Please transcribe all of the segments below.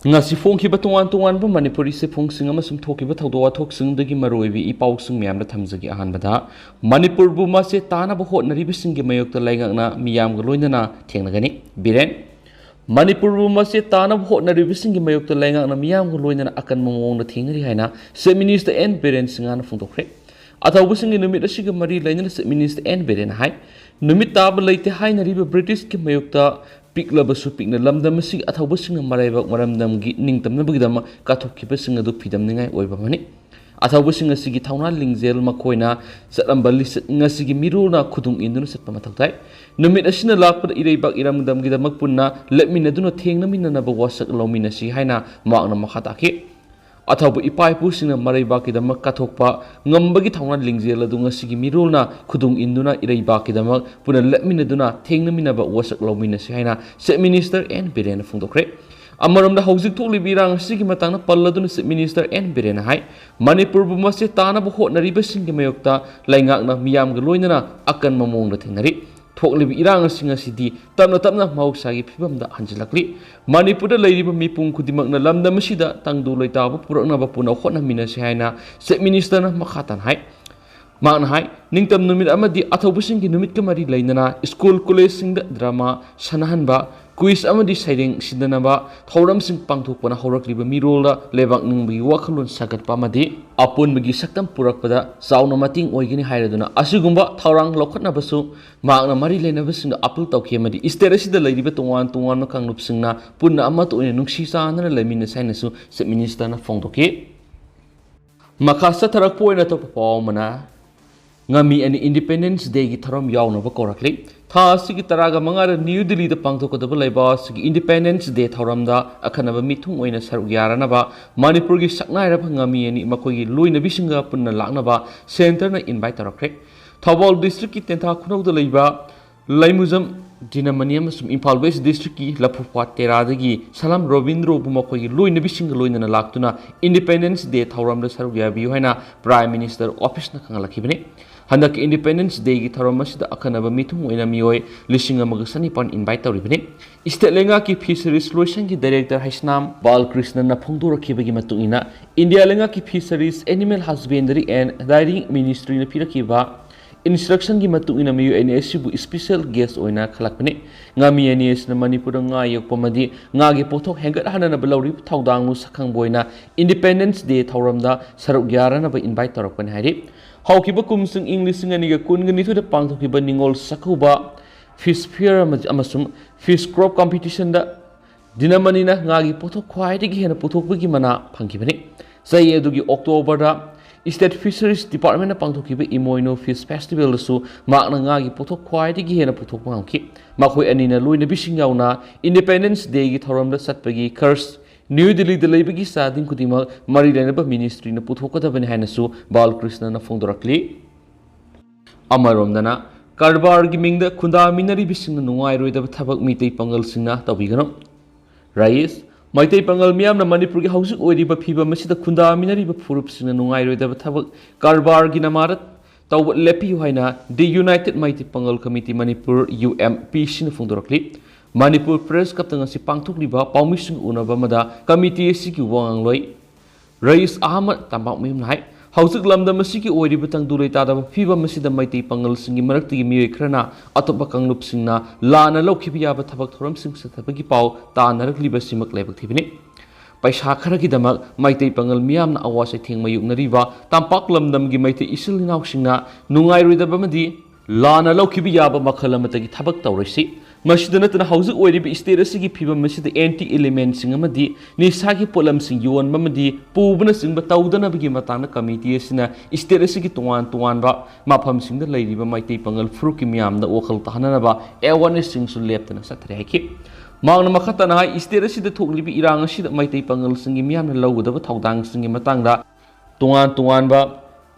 ngasi phongkhiba tongan tongan ba manipuri se phongsing amasum thokiba thawdo thoksing dagi maroibi i pausing myamna thamjagi ahanbada manipur bu ma se tana ba hotnari bising gi mayokta laingakna miyam ga loinana thengnagani biren manipur bu ma se tana ba hotnari bising gi mayokta laingakna miyam ga loinana akan mongna thengri haina se minister and biren singana phongdokre athawbusing gi numit asiga mari lainana se minister and biren hai numit tab leite haina riba british gi mayokta piklabasu pikna lamdam si athawbusing maraiba maramdam gi ningtamna bugidama kathokibasing adu pidam ningai oiba mani athawbusing asigi thawna lingjel makoina satambali ngasigi miruna khudung induna satpa mathautai numit asina lakpa ireibak iramdam gidamak punna lepminaduna thengna minna ba wasak lomina si haina maakna makhataki अथवा इपाइपुसिंग मरैबाकिदमक काथोकपा ngambagi thawna lingjel adu ngasigi mirulna khudung induna iraibakidamak puna lepminaduna thengnaminaba wasak lomina si haina se minister and biren phungdokre amaramda hojik thokli birang sigi matangna palladuna se minister and biren hai manipur bu mase tana bu hotnari basing gi mayokta laingakna miyam ga loinana akan mamongda thengnari thoklibi irang singa sidi tamna tamna mausagi phibamda hanjilakli manipurda leiriba mipung kudimakna lamdam sida tangdu loitaba purakna ba puna hotna minasi haina se minister na makhatan hai magna hai ningtam numit amadi athobusing gi numit kamari leinana school college sing da drama sanahanba quiz amadi sairing sidanaba thoram sing pangthokpana horakliba mirolda lebak ningbi wakhalun sagat pamadi apun bagi saktam purakpada sauna mating oigini hairaduna asigumba thawrang lokhatna basu magna mari leinabasing apul tawkhemadi isterasida leiriba tongan tongan na kanglupsingna punna amato ine nungsi sanana lemina sainasu se minister na phongdoki makasa tharak poina to pawmana ngami ani independence day gi tharam yauna ba korakli tha sigi taraga mangara new delhi da pangthokadaba laiba sigi independence day tharamda akhanaba mithung oina saruk yarana ba manipur gi saknai ra ngami ani makogi loina bisinga punna lakna ba center na invite tarakre thawal district ki tentha khunau da laiba laimuzam dinamaniam sum imphal west district ki laphupa teradagi salam robindro bu makogi loina bisinga loina laktuna independence day tharamda saruk yabi hoina prime minister office na khangalakibani handak independence day gi tharomasida akhanaba mithung oina mioi lishinga magasani pan invite tawribani state lenga ki fisheries lotion ki director haisnam balkrishna na phongdorakibagi matungina india lenga ki fisheries animal husbandry and dairy ministry na pirakiba instruction gi matungina mioi NSC bu special guest oina khalakpani ngami NS na manipur nga yokpamadi nga gi pothok hengat hanana balawri thawdang nu sakhang boina independence day thawramda saruk yarana ba invite tarakpani hari haukiba kumsing english nganiga kungani thu da pangthokiba ningol sakuba fish fair amasum fish crop competition da dinamanina ngagi pothok khwaidigi hena pothokbagi mana phangkibani sai edugi october da state fisheries department na pangthokiba imoino fish festival su makna ngagi pothok khwaidigi hena pothokpa ngki makhoi anina loina bising yauna independence day gi thoramda satpagi curse New Delhi da leibagi sading kudima mari lainaba ministry na puthokadabani hainasu balkrishna na phongdorakli amaromdana karbar gi mingda khunda minari bising nungai roidaba thabak mitei pangal singna tawbigano rais maitai pangal miyam na manipur gi hausuk oiriba phiba masida khunda minari ba furup singna nungai roidaba thabak karbar gi namarat tawba lepi haina the united maitai pangal committee manipur UMP sin phongdorakli Manipur Press Kaptang si pangthokliba paumising unaba mada committee sigi wangloi Rais Ahmad tambak mim nai hausuk lamda masigi oiriba tang dulai tada phiba masida maitei pangal singi marakti mioi khrana atopa kanglup singna lana lokhibiya ba thabak thoram sing sathabagi pau ta narakliba simak lebak thibini paisa kharagi damak maitei pangal miyamna awasai thengmayuk nariba tampak lamdam gi maitei isil ninaw singna nungai ruidaba madi lana lokhibiya ba makhalamata gi thabak tawrisi Masjidana tana hausuk oiribi state gi phiba masjid anti element sing amadi nisagi polam sing yon mamadi pubna sing batawdana bigi matana committee sina state gi tuan tuan ba mapham sing da leiriba maitai pangal fruki miyam da okhal tahana ba awareness sing su leptana satre heki mangna makhatana hai state da thoklibi irang sida maitai pangal sing miyam na lawdaba thawdang sing matang da tuan ba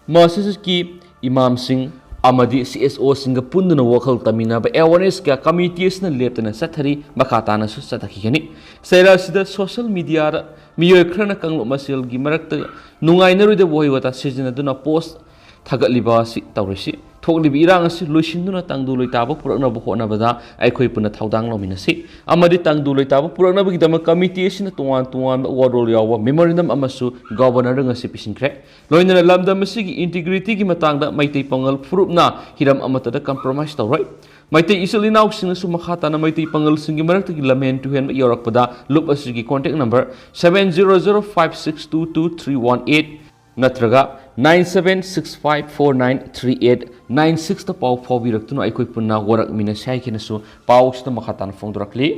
masjid ki imam sing amadi CSO singa punduna wakhal tamina ba awareness ka committees na leptana sathari makhatana su sathakigani saira sida social media ra miyoy khrana kanglo masil gi marakta nungai narude boy wata sejina duna post thagatliba si tawrisi थोकलिबि इरांग असि लोइसिन्दुना तांदु लोइताबो पुरकनबो होनबदा आइखोइ पुना थाउदांग लौमिनसि अमदि तांदु लोइताबो पुरकनबगिदम committee असिना तोवान तोवान overall याव memorandum अमसु governor ngasi पिसिंख्रे लोइनना लमदम असिगी इंटीग्रिटी की मतांगदा मैतै पंगल फुरुपना हिरम अमतदा कंप्रोमाइज तौरoi मैतै इसलिनाउ सिंगसु मखाताना मैतै पंगल सिंगी मरक्तगी लमेन टु हेन योरकपदा लुप असिगी कांटेक्ट नंबर 7005622318 नत्रगा 9765493896 पाव फाउबिरक्तुना आइखोइ पुन्ना वरक मिना साइखेनसु पाउसता मखाताना फोंदरकली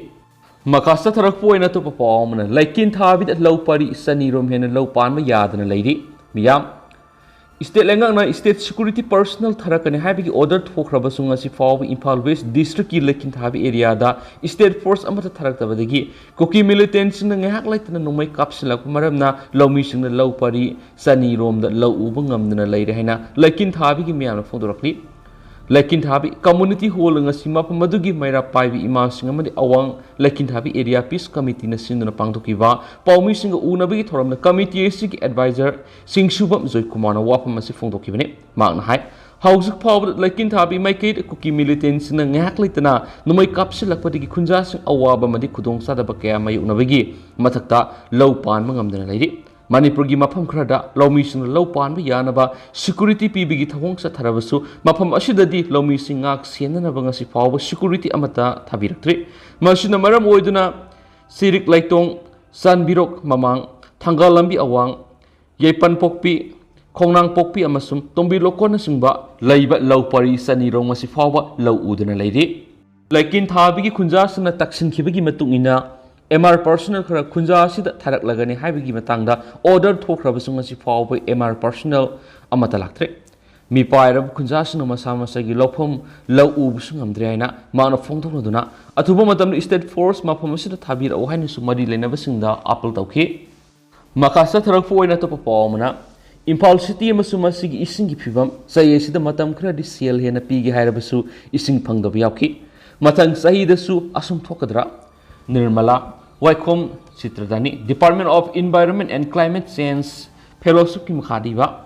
मखास्ता थरक पोइना तो पावमना लाइकिन थाबिद लौ परि सनीरोम हेन लौ पानमा यादना लैरि मियाम स्टेट लेंगांना स्टेट सिक्योरिटी पर्सनल थरकने हाबिगी ऑर्डर थोख्रबसुंग असि फाव इम्फाल वेस्ट डिस्ट्रिक्ट की लेकिन थाबि एरिया दा स्टेट फोर्स अमता थरकतबदगी कुकी मिलिटेंट्स न ngahak laitna nomai kapsilak maramna lawmising na law pari sani rom da law uba ngamdana leire haina lekin thabigi miyamna phongdorakli lekin thabi community hall ngasi mapam madugi maira paibi imasing amadi awang lekin thabi area peace committee na sinduna pangthokiwa pawmising unabigi thoramna committee sigi advisor singshubam joy kumar na wapam asi phongdokibane magna hai Houzik Power Lakin Tabi Maikate Cookie Militants in an Haklitana, no my capsule like Patiki Kunjas, Awaba Madi Kudong Sadabaka, my Unavigi, Matakta, Low Pan Mangam the lady. Manipur Mapam Krada, Low Mission Low Pan Yanaba, Security Pibigi Tawong Satarabasu, Mapam Ashidadi, Low Missing Ax, Siena Bangasi Power, Security Amata, Tabiratri, Mashina Maram Oiduna, Sirik Laitong, San Birok Mamang, Tangalambi Awang, Yepan Pokpi. Kongnang pokpi amasum tombi lokona singba laiba law pari sani rong masi fawa law udana leiri laikin thabigi khunja sna taksin khibagi matungina MR personnel khara khunja sida tharak lagani haibigi matangda order thokraba sung masi fawa MR personnel amata laktre mi pairab khunja sna masa masagi lawphom law ubu sung amdre aina mana phongthokna duna athuba matam state force mafam sida thabir au haini sumari lenaba singda apple tawkhi makasa tharak foina to pawmana Impal City Masumasi Ising Pibam, Sayesida Matam Credi Seal Hena Pigi Harabasu, Ising Pangdabiaki, Matang Sahida Su Asum Tokadra, Nirmala, Waikom Citradani, Department of Environment and Climate Science, Fellowship Khadiva,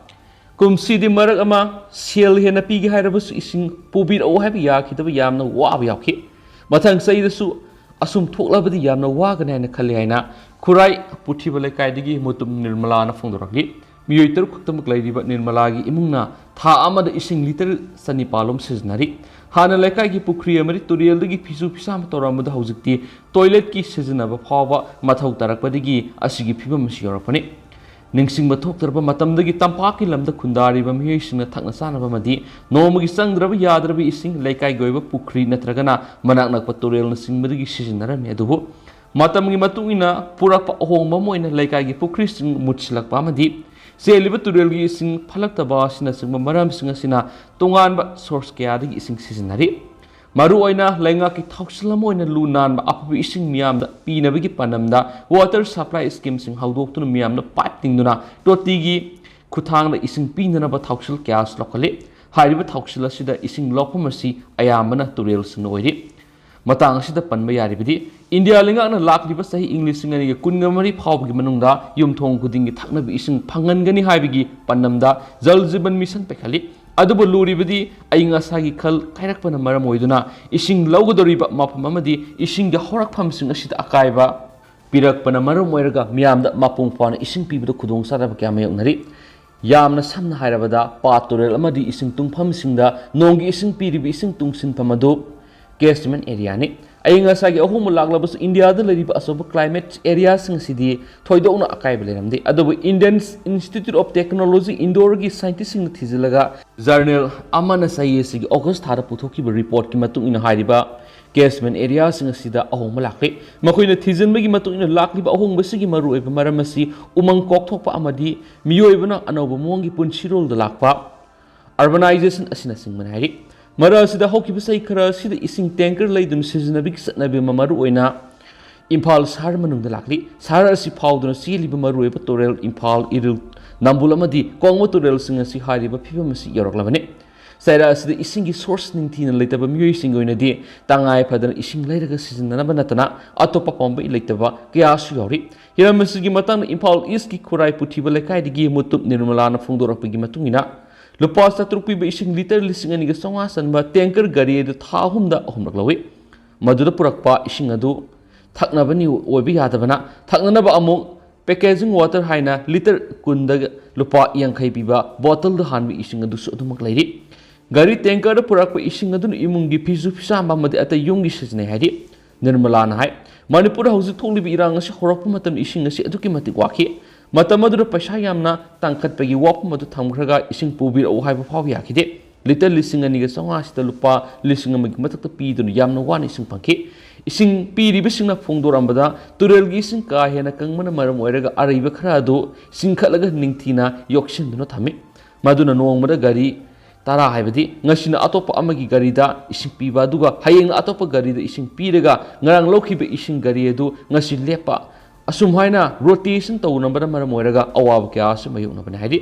Kum Sidi Maragama, Seal Hena Pigi Harabasu Ising Pubir Ohabiaki, the Yamna Wabiaki, Matang Sahida Su Asum Toklabadi Yamna Wagan and Kaliana, Kurai Putibale Kaidigi Mutum Nirmalana Fundaraki. Miyoi teruk khaktamuk lairiba nirmalagi imungna tha amada ising liter sani palom siznari hana lekai gi pukri amari turiel dagi phisu phisam toramada haujikti toilet ki siznaba phawa mathau tarakpadigi asigi phibam siyorapani ningsingba thoktarba matamdagi tampaki lamda khundariba miyoi singna thakna sanaba madi nomagi sangdraba yadraba ising lekai goiba pukri natragana manak nakpa turiel na singbadagi siznarami adubu matamgi matungina purakpa ahongba moina lekai gi pukri sing mutsilakpa madi Seliba Turelgi ising Palaktaba Sinasing Maram Singasina, Tonganba source Kiadi ising seasonary. Maruoina, Langaki Toxlamoina Lunan, Apu ising Miam, Pinabigi Panamda, water supply schemes in how to Miam, the piping duna, Dotigi, Kutanga ising Pinanaba Toxel Gas locally, Hariba Toxila Sida ising Lopomasi, Ayamana Turel Sinoidi. Matang sida panbayaribidi India lingana lakliba sahi English ngani kungamari phawgi manungda yumthong kudingi thaknabi ising phangangani haibigi pannamda jal jiban mission pekhali adubu luribidi ainga sagi khal khairakpana maram oiduna ising lawgodoriba mapam amadi ising ga Hourakpham sing asida akaiba pirakpana maram oiraga miyamda mapung fana ising pibido khudong saraba kya mayonari yamna samna hairabada paturel amadi ising tungpham singda nongi ising piribi ising tungsin pamadu Catchment area ni ayinga sagi ahum laglabas India da lariba asoba climate area sing sidi thoidona akai beleramdi adobu Indian Institute of Technology Indore gi scientist sing thizilaga journal amana sayi sigi August thara puthoki report ki matung ina hariba catchment area sing sida ahum lakli makoina thizin bagi matung ina lakli ba ahum basigi maru eba maramasi umang kok thokpa amadi miyoibana anoba mongi punchirol da lakpa urbanization asina sing manari Mara sida hoki bisai kara sida ising tanker laidun seasonabik satnabi mamaru oina Impal sar manung lakli sar asi powduna si liba maru eba torel Impal iril nambul amadi kongma torel singa si hariba phiba masi yoroklabane saira sida isingi source ningthina leitaba miyoi singoina di tangai phadana ising leiraga seasonana natana atopa pomba leitaba kya su yori hiramasi gi matang Impal east ki khurai puthiba lekai digi mutup nirmalana phungdorakpagi matungina lupa satruk piba ising liter lising ani ga songa sanba tanker gari adu tha humda humlak lawi maduda purakpa ising adu thakna bani oibi yadabana thakna na ba amuk packaging water haina liter kunda lupa yankhai piba bottle da hanbi ising adu su adumak lairi gari tanker da purakpa ising adu imungi pisu pisamba madi ata yungi sijne hari nirmala na hai Manipur hausi thongli bi irang asi Hourakpham matam ising asi aduki matik wakhi matam adu paisa yamna tangkhat pagi wap madu thamkhraga ising pubir au haiba phaw yakhide liter lising ani ga songa sita lupa lising amagi matak pi dun yamna wan ising pangki ising pi ri bisingna phongdorambada turel gi ising ka hena kangmana maram oiraga araiba khara adu singkhatlaga ningthina yokshin duna thami maduna nongmada gari tara haibadi ngasina atopa amagi garida ising piba duga hayeng atopa garida ising piraga ngarang lokhiba ising gari edu ngasi lepa asum haina rotation tawunambada maram oiraga awab kya asmayuna bane haidi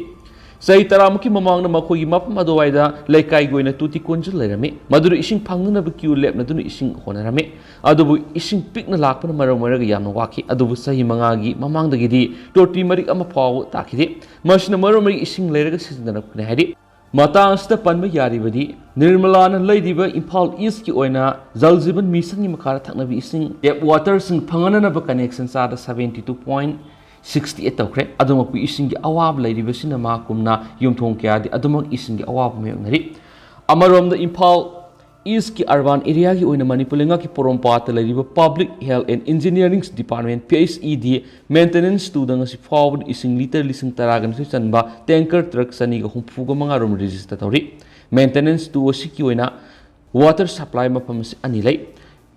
sai taramuki mamang na makhogi mapam adowaida laikai goina tuti konjul lerami maduru ising phangnuna ba queue lep na dunu ising honarami adubu ising pikna lakpana maram oiraga yamna waki adubu sahi mangagi mamang dagidi toti marik ama phaw takide masina maram mari ising leraga sisindanap ne haidi matang sita panba yaribadi nirmalana laidiba Imphal East ki oina Jal Jeevan Mission ni makara thaknabi ising tap water sing phangana ba connection sa da 72.68 tawkre adumak ising gi awab laidiba sinama kumna yumthong kya di adumak ising gi awab me ngari amarom da Imphal East ki urban area ki oina Manipulenga ki porompat laidiba Public Health and Engineering Department PSED maintenance student asi forward ising liter lising taragan su chanba tanker truck sani ga humpu ga manga rom register tawri maintenance tu asi ki oina water supply mapam ani lai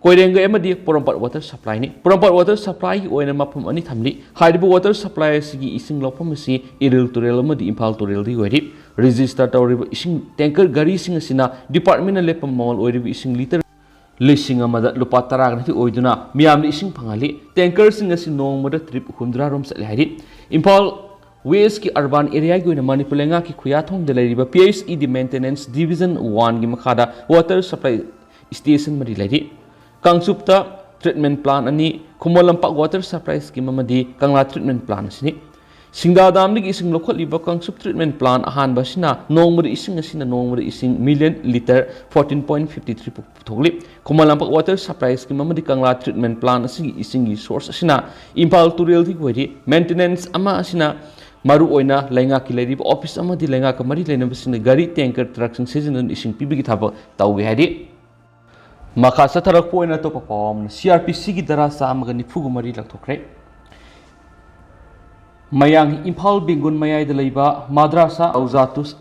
koirenga emadi porompat water supply ni porompat water supply ki oina mapam ani thamli haidibu water supply sigi ising lopam si iril turel amadi Imphal turel di wari register tawri ising tanker gari sing asina department na lepam mall oiri ising liter lising amada lupa taragan thi oiduna miyam ising phangali tanker sing asi nongmada trip 100 rom sale hari Imphal West ki urban area gi oina Manipulenga ki khuyathong de lariba PSED maintenance division 1 gi makhada water supply station mari lari Kangsupta treatment plant ani Khumolampak water supply scheme amadi Kangla treatment plant asini Singdadam ni ising local liba Kangsup treatment plant ahan basina nongmuri ising asina nongmuri ising million liter 14.53 puthogli Khumolampak water supply scheme amadi Kangla treatment plant asing ising gi source asina Imphal turel thi wari maintenance ama asina maru oina lenga ki leriba office amadi lenga ka mari lena basina gari tanker truck sing season ising pibigi thaba tawge hadi Maka satarak po na to papawam na CRPC ki dara sa amaga ni fugu mari lakthokre mayang Imphal Bengun mayai da laiba madrasa auzatus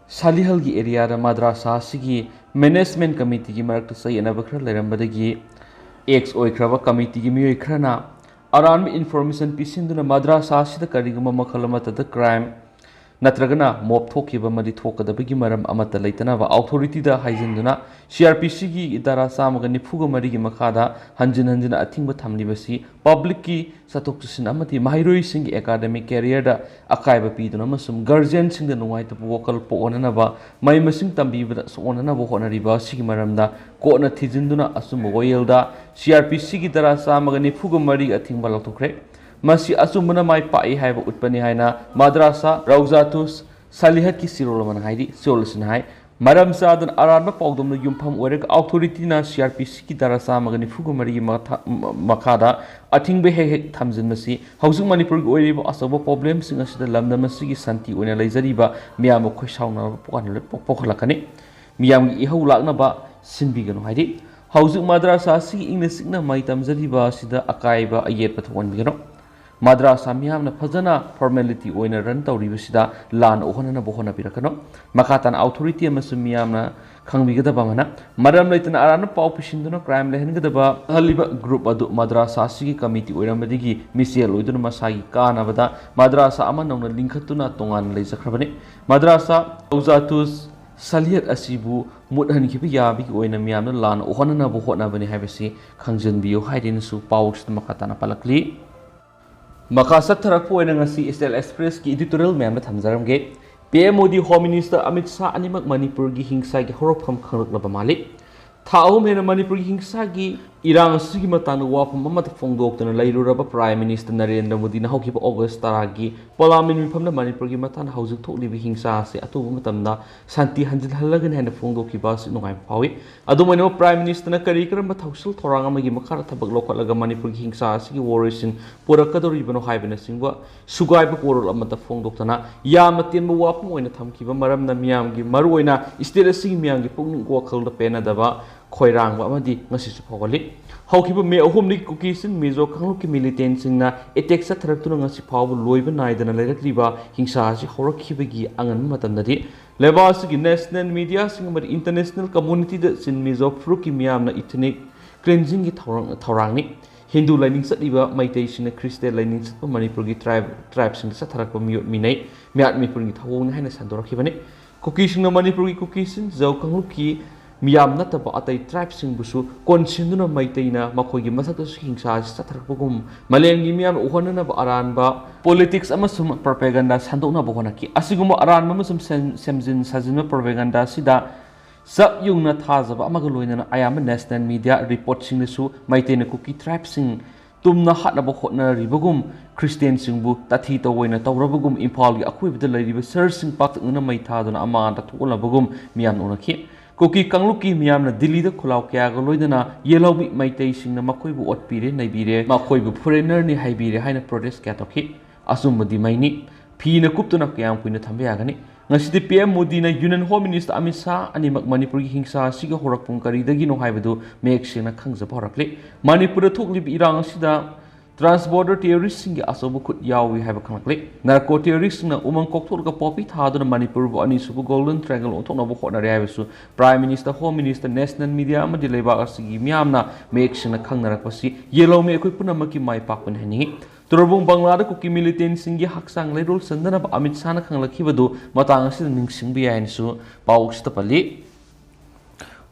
salihal gi area da madrasa sigi management committee gi marak sai ana bakra leirambadagi ex oikraba committee gi miyoi khrana aran information pisinduna madrasa sida karigama makhalama ta crime natragana mob thokiba madi thokadabagi maram amata leitana ba authority da haijinduna CRPC gi idara samaga nifuga mari gi makhada hanjin athingba thamlibasi public ki satoksin amati mahairoi sing academic career da akaiba piduna masum guardian sing da nuai ta vocal po onana ba mai masing tambi ba onana bo honari ba sigi maram da ko na thijinduna asum royal da CRPC gi idara samaga nifuga mari athingba laktokre Masi asumuna mai pai haiba utpani haina madrasa rauzatus salihat ki sirolaman haidi solution hai maram sadan ararba pawdom yumpham orek authority na CRPC ki darasa magani fugumari makhada athing be he thamjin masi hausung Manipur gi oiriba asaba problem singa sida lamda masi gi santi oina leijariba miyam khoi sauna pokan pokhalakani miyam gi ihau lakna ba sinbi gano haidi hausung madrasa si ingna signa mai tamjariba sida akaiba ayet pathon bigano madrasa miyamna fajana formality oina run tawribasida lan ohana bohona pirakano makatan authority amasu miyamna khangbigadaba mana maram leitana arana pau pisinduna crime lehengadaba haliba group adu madrasa sigi committee oiramadigi misial oiduna masagi kanabada madrasa ama nongna linkhatuna tongan leijakhrabani madrasa auzatus Salihat asibu mudhan kibi yabi oina miyamna lan ohana bohona bani habasi khangjanbiyo haidin su paus makatana palakli Makasat tharakpo oina ngasi SL Express ki editorial mem na thamjaramge PM Modi Home Minister Amit Shah animak Manipur gi Hingsa gi Hourakpham khanglak laba mali thaum hena Manipur gi Hingsa gi Irang asigi matang wafam amata fongdoktana lairuraba Prime Minister Narendra Modi na haukiba August taragi Parliament mifamna Manipur gi matana haujik thoklibi hingsa ase atubu matamda santi hanjil halagan hena fongdokiba si nungai phawi adumano Prime Minister na kari karamba thausul thorang amagi makhara thabak lokhalaga Manipur gi hingsa asigi warriors purakadori bano haibana singwa sugaiba porol amata fongdoktana yamna tenba wafam oina thamkiba maramna miyamgi maruoina state asigi miyamgi pungning wakhalda penadaba khoirangba amadi ngasisu phawali haukiba me ahumni kukisin mizo khangluk ki militants na attack sa tharaktuna ngasi phawbu loiba naidana leirakliba hingsa asi hourakkhibagi angan matamdadi lebas gi national media singmari international community da sin mizo fruki miyamna ethnic cleansing gi thorangni Hindu lining satliba maitai sina Christian lining satpa Manipur gi tribe sing sa tharakpa miyot minai miat mipur gi thawong haina sandorakhibani kukisin na Manipur gi kukisin zau khangluk ki miyam nataba atai tribe sing busu konsinduna maitaina makhoigi masakta hingsa satharakpagum malengi miyam uhonana ba aranba politics amasum propaganda sandokna bohonaki asiguma aranba amasum semjin sajinma propaganda sida sab yungna thajaba amaga loinana ayama national media report singsu maitaina kuki tribe sing tumna hatnaba hotna ribagum Christian singbu tathi tawoina tawrabagum imphal gi akhuibda lairiba sir sing pakna mai thaduna ama ta thulabagum miyam unakhi Koki kangluki miyamna Delhi da khulaw kya ga loidana yelawbi maitai singna makoibu otpire naibire makoibu foreigner ni haibire haina protest kya toki asumadi maini phina kuptuna kyam kuina thambe yagani ngasidi PM Modi na Union Home Minister Amit Shah animak Manipur gi hingsa siga Hourakpham kari dagi no haibadu mek sina khangjaba horakle Manipur thokli irang sida Transborder terrorists singi asobu khut yawi haiba khanakle narco terrorists na umang kokthorga popi thaduna Manipur bo ani subu golden triangle othokna bo khonare haibasu Prime Minister Home Minister National Media amadi leba asigi miyamna mek sina khangnarakpasi yellow me ekoi punamaki mai pakpan hani Turbung Bangla kuki militant singi haksang leirul sandana Amit Shah na khanglakhibadu matang asida ningsingbi yainsu pawks tapali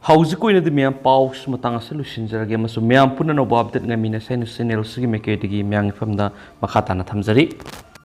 Hauzik ko ina di miyang paus matang sa lusinjarage maso miyang puna no babdet nga mina sa channel sige meketigi miyang ifamda makata na thamjari